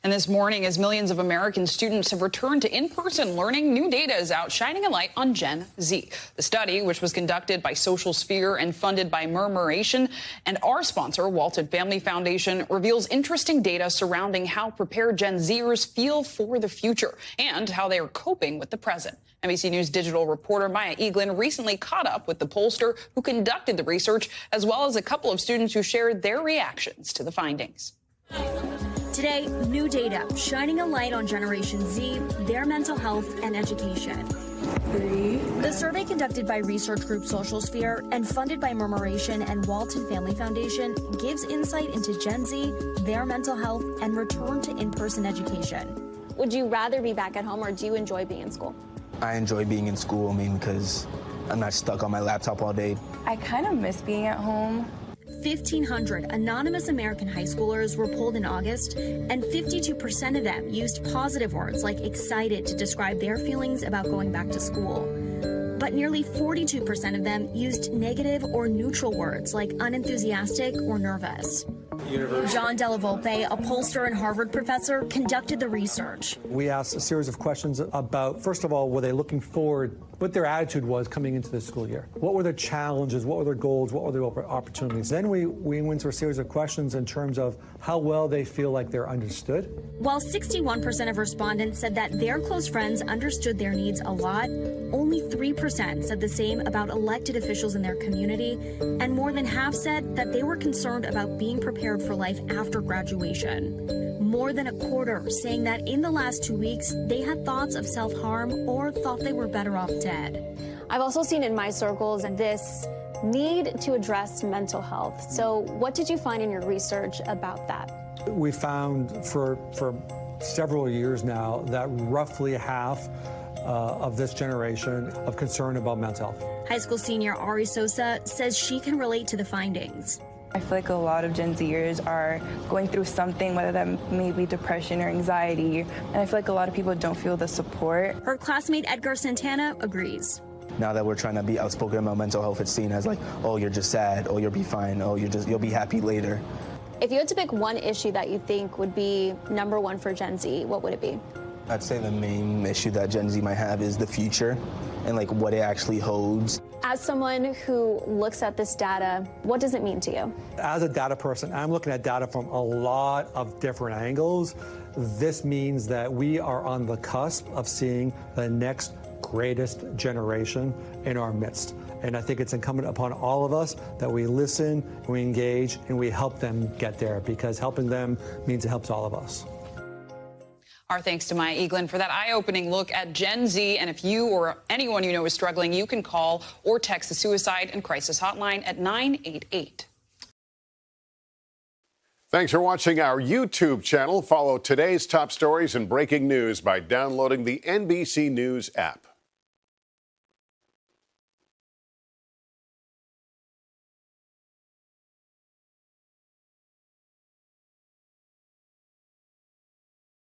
And this morning, as millions of American students have returned to in-person learning, new data is out shining a light on Gen Z. The study, which was conducted by Social Sphere and funded by Murmuration and our sponsor, Walton Family Foundation, reveals interesting data surrounding how prepared Gen Zers feel for the future and how they are coping with the present. NBC News Digital reporter Maya Eaglin recently caught up with the pollster who conducted the research, as well as a couple of students who shared their reactions to the findings. Today, new data shining a light on Generation Z, their mental health and education. The survey conducted by research group Social Sphere and funded by Murmuration and Walton Family Foundation gives insight into Gen Z, their mental health, and return to in-person education. Would you rather be back at home, or do you enjoy being in school? I enjoy being in school, because I'm not stuck on my laptop all day. I kind of miss being at home. 1,500 anonymous American high schoolers were polled in August, and 52% of them used positive words like excited to describe their feelings about going back to school. But nearly 42% of them used negative or neutral words like unenthusiastic or nervous. John Della Volpe, a pollster and Harvard professor, conducted the research. We asked a series of questions about, first of all, were they looking forward, what their attitude was coming into the school year. What were their challenges? What were their goals? What were their opportunities? Then we went through a series of questions in terms of how well they feel like they're understood. While 61% of respondents said that their close friends understood their needs a lot, only 3% said the same about elected officials in their community, and more than half said that they were concerned about being prepared for life after graduation. More than a quarter saying that in the last 2 weeks, they had thoughts of self-harm or thought they were better off dead. I've also seen in my circles this need to address mental health. So what did you find in your research about that? We found for several years now that roughly half of this generation of concern about mental health. High school senior Ari Sosa says she can relate to the findings. I feel like a lot of Gen Zers are going through something, whether that may be depression or anxiety, and I feel like a lot of people don't feel the support. Her classmate Edgar Santana agrees. Now that we're trying to be outspoken about mental health, it's seen as like, oh, you're just sad, oh, you'll be fine, oh, you'll be happy later. If you had to pick one issue that you think would be #1 for Gen Z, what would it be? I'd say the main issue that Gen Z might have is the future and like what it actually holds. As someone who looks at this data, what does it mean to you? As a data person, I'm looking at data from a lot of different angles. This means that we are on the cusp of seeing the next greatest generation in our midst. And I think it's incumbent upon all of us that we listen, we engage, and we help them get there, because helping them means it helps all of us. Our thanks to Maya Eaglin for that eye-opening look at Gen Z. And if you or anyone you know is struggling, you can call or text the Suicide and Crisis Hotline at 988. Thanks for watching our YouTube channel. Follow today's top stories and breaking news by downloading the NBC News app.